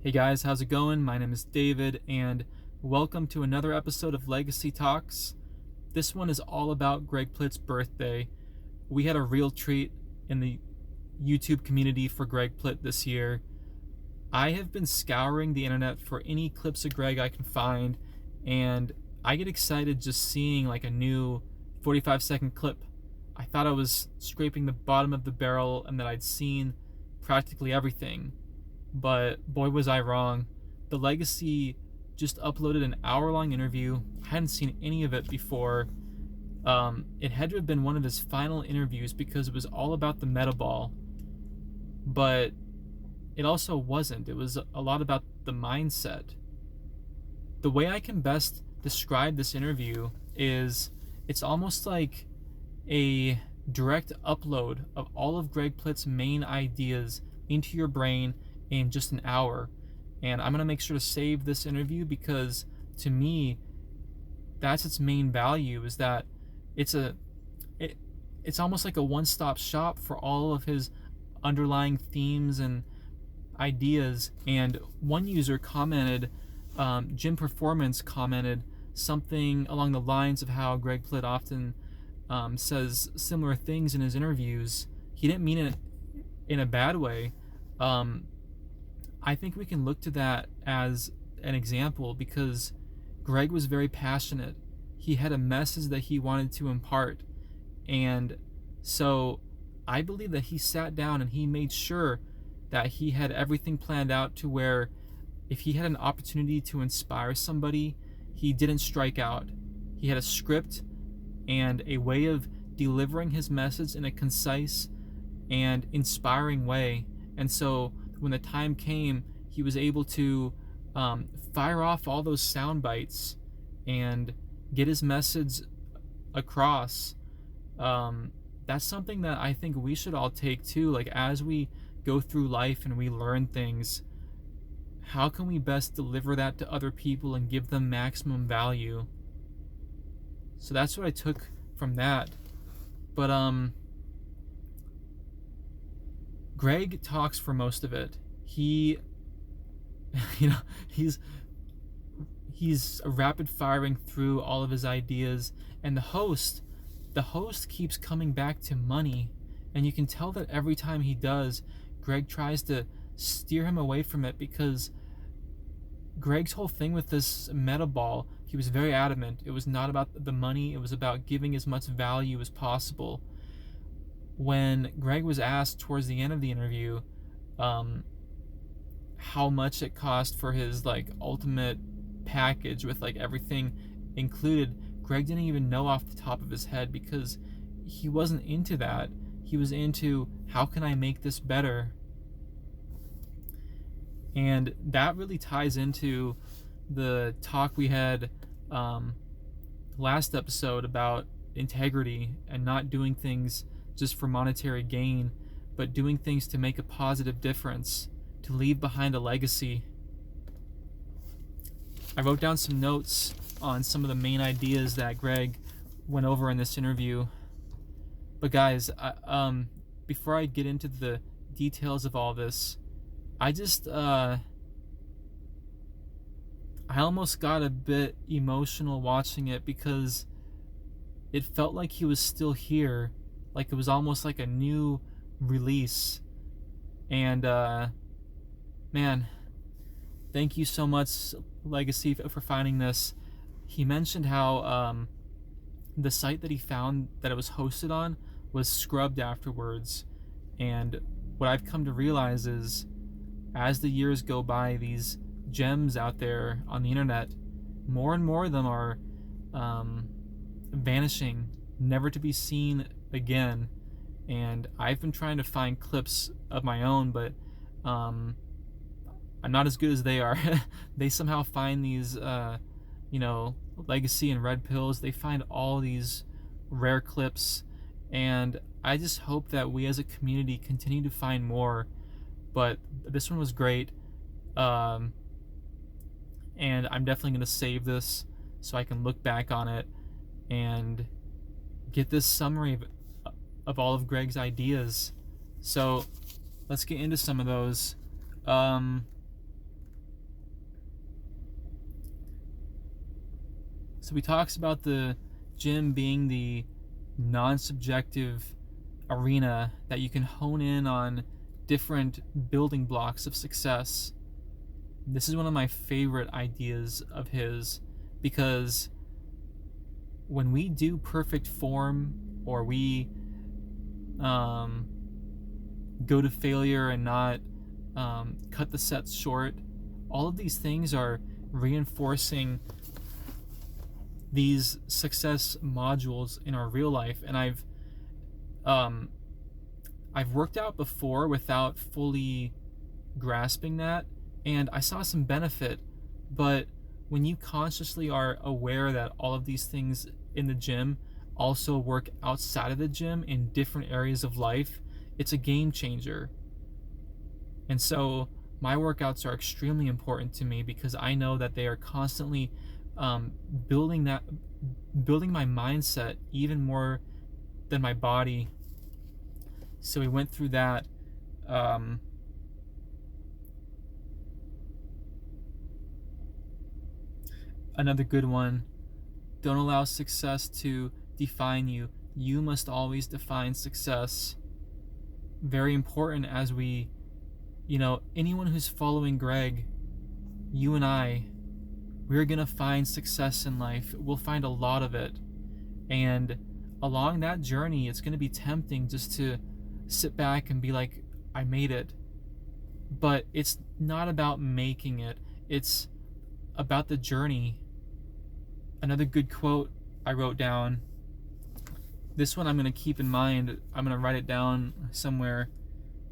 Hey guys, how's it going? My name is David, and welcome to another episode of Legacy Talks. This one is all about Greg Plitt's birthday. We had a real treat in the YouTube community for Greg Plitt this year. I have been scouring the internet for any clips of Greg I can find, and I get excited just seeing like a new 45-second clip. I thought I was scraping the bottom of the barrel and that I'd seen practically everything. But boy was I wrong. The Legacy just uploaded an hour-long interview. I hadn't seen any of it before. It had to have been one of his final interviews because it was all about the Metaball. But it also wasn't. It was a lot about the mindset. The way I can best describe this interview is it's almost like a direct upload of all of Greg Plitt's main ideas into your brain in just an hour. And I'm going to make sure to save this interview because to me that's its main value, is that it's almost like a one-stop shop for all of his underlying themes and ideas. And one user commented, Jim Performance commented something along the lines of how Greg Plitt often says similar things in his interviews. He didn't mean it in a bad way. I think we can look to that as an example because Greg was very passionate. He had a message that he wanted to impart. And so I believe that he sat down and he made sure that he had everything planned out to where if he had an opportunity to inspire somebody, he didn't strike out. He had a script and a way of delivering his message in a concise and inspiring way. And so when the time came, he was able to fire off all those sound bites and get his message across. That's something that I think we should all take too. Like as we go through life and we learn things, how can we best deliver that to other people and give them maximum value? So that's what I took from that. But Greg talks for most of it. He he's rapid firing through all of his ideas, and the host keeps coming back to money, and you can tell that every time he does, Greg tries to steer him away from it, because Greg's whole thing with this Metaball, he was very adamant. It was not about the money, it was about giving as much value as possible. When Greg was asked towards the end of the interview how much it cost for his like ultimate package with like everything included, Greg didn't even know off the top of his head because he wasn't into that. He was into, how can I make this better? And that really ties into the talk we had last episode about integrity and not doing things just for monetary gain, but doing things to make a positive difference, to leave behind a legacy. I wrote down some notes on some of the main ideas that Greg went over in this interview. But guys, before I get into the details of all this, I almost got a bit emotional watching it because it felt like he was still here. Like it was almost like a new release. And man, thank you so much, Legacy, for finding this. He mentioned how the site that he found that it was hosted on was scrubbed afterwards. And what I've come to realize is, as the years go by, these gems out there on the internet, more and more of them are vanishing, never to be seen again. And I've been trying to find clips of my own, but I'm not as good as they are. They somehow find these Legacy and Red Pills, they find all these rare clips, and I just hope that we as a community continue to find more. But this one was great, and I'm definitely going to save this so I can look back on it and get this summary of all of Greg's ideas. So let's get into some of those. So he talks about the gym being the non-subjective arena that you can hone in on different building blocks of success. This is one of my favorite ideas of his, because when we do perfect form, or we go to failure and not cut the sets short, all of these things are reinforcing these success modules in our real life. And I've worked out before without fully grasping that, and I saw some benefit. But when you consciously are aware that all of these things in the gym also work outside of the gym in different areas of life, it's a game changer. And so my workouts are extremely important to me, because I know that they are constantly building my mindset even more than my body. So we went through that. Another good one: don't allow success to define you. You must always define success. Very important, as we, anyone who's following Greg, you and I, we're going to find success in life. We'll find a lot of it. And along that journey, it's going to be tempting just to sit back and be like, I made it. But it's not about making it. It's about the journey. Another good quote I wrote down. This one I'm going to keep in mind. I'm going to write it down somewhere.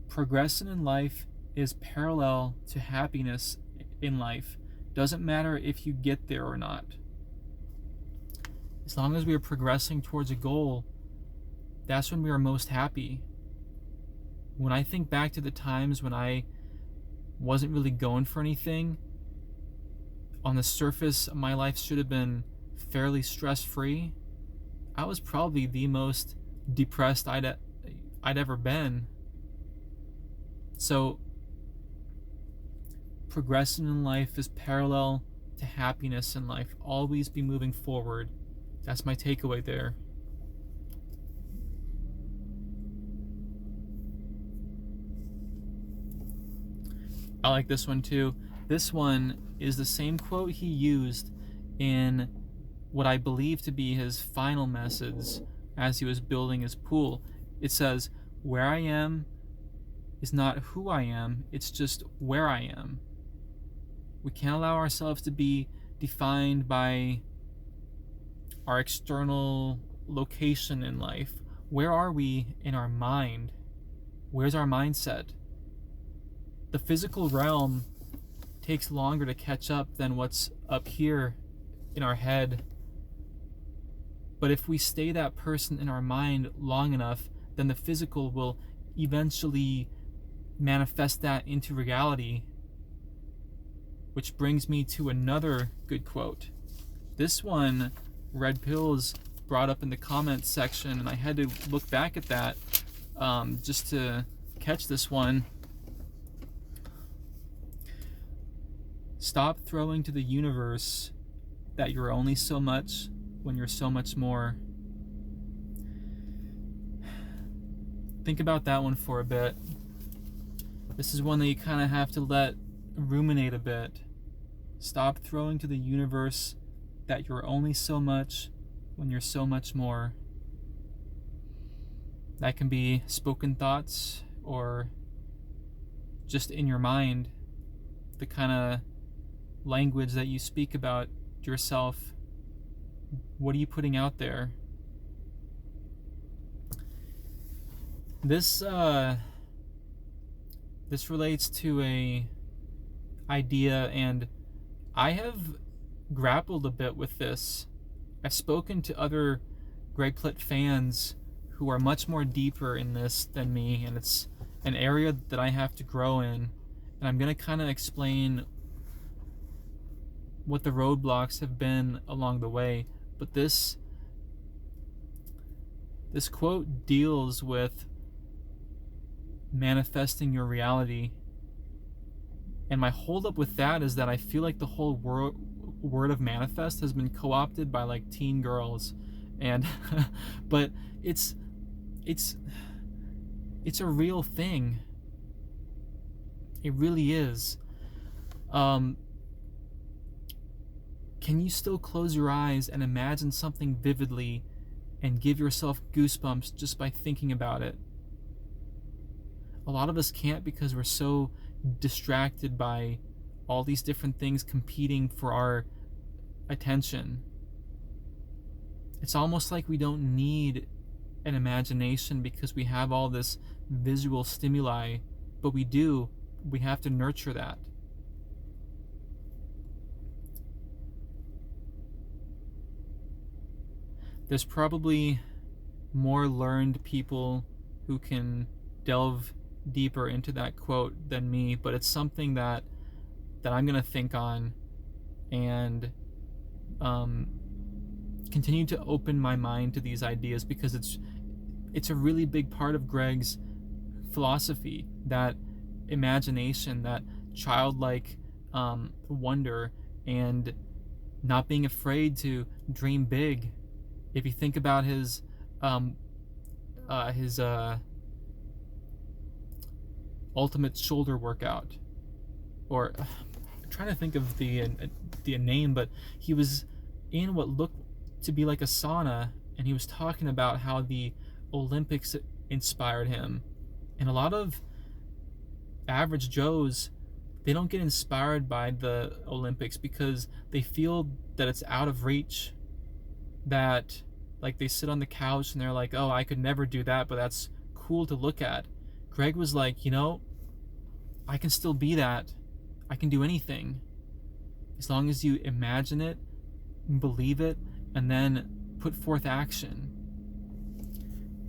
Progression in life is parallel to happiness in life. Doesn't matter if you get there or not. As long as we are progressing towards a goal, that's when we are most happy. When I think back to the times when I wasn't really going for anything, on the surface, my life should have been fairly stress-free. I was probably the most depressed I'd ever been. So, progression in life is parallel to happiness in life. Always be moving forward. That's my takeaway there. I like this one too. This one is the same quote he used in what I believe to be his final message as he was building his pool. It says, "Where I am is not who I am, it's just where I am." We can't allow ourselves to be defined by our external location in life. Where are we in our mind? Where's our mindset? The physical realm takes longer to catch up than what's up here in our head. But if we stay that person in our mind long enough, then the physical will eventually manifest that into reality. Which brings me to another good quote. This one, Red Pills brought up in the comments section, and I had to look back at that just to catch this one. Stop throwing to the universe that you're only so much when you're so much more. Think about that one for a bit. This is one that you kind of have to let ruminate a bit. Stop throwing to the universe that you're only so much when you're so much more. That can be spoken thoughts or just in your mind, the kind of language that you speak about yourself. What are you putting out there? This relates to a idea, and I have grappled a bit with this. I've spoken to other Greg Plitt fans who are much more deeper in this than me, and it's an area that I have to grow in. And I'm going to kind of explain what the roadblocks have been along the way. But this quote deals with manifesting your reality. And my holdup with that is that I feel like the whole word of manifest has been co-opted by like teen girls, and but it's it's a real thing. It really is. Can you still close your eyes and imagine something vividly and give yourself goosebumps just by thinking about it? A lot of us can't because we're so distracted by all these different things competing for our attention. It's almost like we don't need an imagination because we have all this visual stimuli, but we do. We have to nurture that. There's probably more learned people who can delve deeper into that quote than me, but it's something that I'm going to think on and continue to open my mind to these ideas, because it's a really big part of Greg's philosophy, that imagination, that childlike wonder, and not being afraid to dream big. If you think about his ultimate shoulder workout, or I'm trying to think of the name, but he was in what looked to be like a sauna, and he was talking about how the Olympics inspired him. And a lot of average Joes, they don't get inspired by the Olympics because they feel that it's out of reach, that like they sit on the couch and they're like, oh, I could never do that, but that's cool to look at. Greg was like, you know, I can still be that. I can do anything as long as you imagine it, believe it, and then put forth action.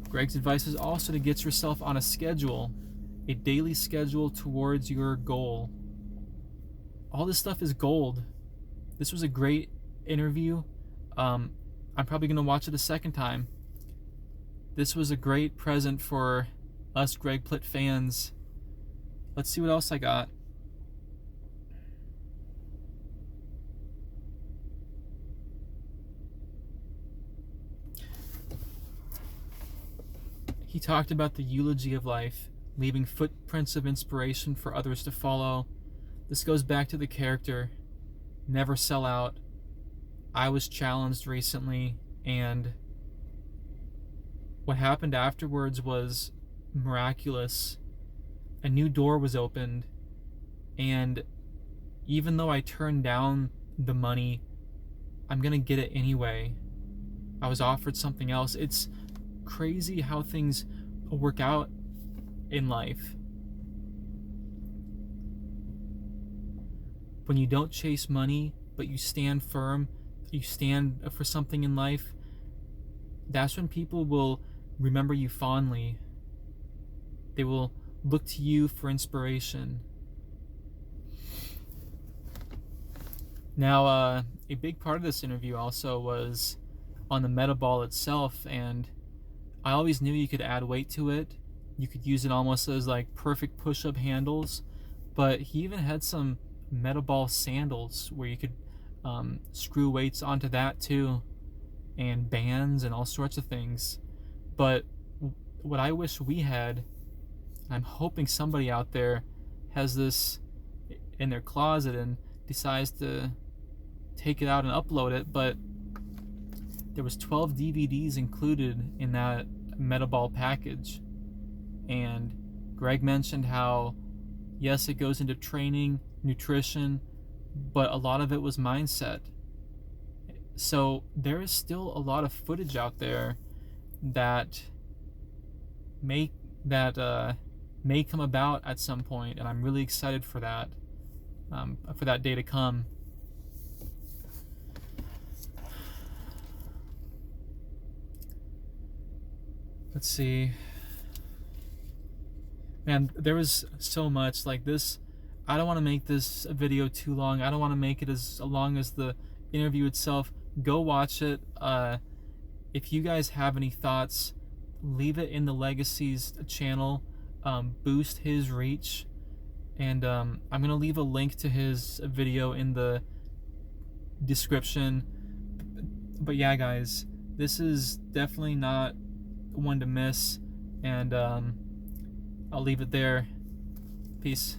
Greg's advice is also to get yourself on a schedule, a daily schedule towards your goal. All this stuff is gold. This was a great interview. I'm probably going to watch it a second time. This was a great present for us Greg Plitt fans. Let's see what else I got. He talked about the eulogy of life, leaving footprints of inspiration for others to follow. This goes back to the character. Never sell out. I was challenged recently, and what happened afterwards was miraculous. A new door was opened, and even though I turned down the money, I'm gonna get it anyway. I was offered something else. It's crazy how things work out in life. When you don't chase money, but you stand firm, you stand for something in life, that's when people will remember you fondly. They will look to you for inspiration. Now, a big part of this interview also was on the Metaball itself, and I always knew you could add weight to it. You could use it almost as like perfect push-up handles, but he even had some Metaball sandals where you could screw weights onto that too, and bands and all sorts of things. But what I wish we had, I'm hoping somebody out there has this in their closet and decides to take it out and upload it, but there was 12 DVDs included in that Metaball package. And Greg mentioned how, yes, it goes into training, nutrition, but a lot of it was mindset. So there is still a lot of footage out there that may come about at some point, and I'm really excited for that day to come. Let's see. Man, there was so much like this. I don't want to make this a video too long. I don't want to make it as long as the interview itself. Go watch it. If you guys have any thoughts, leave it in the Legacies channel. Boost his reach. And I'm going to leave a link to his video in the description. But yeah, guys, this is definitely not one to miss, and I'll leave it there. Peace.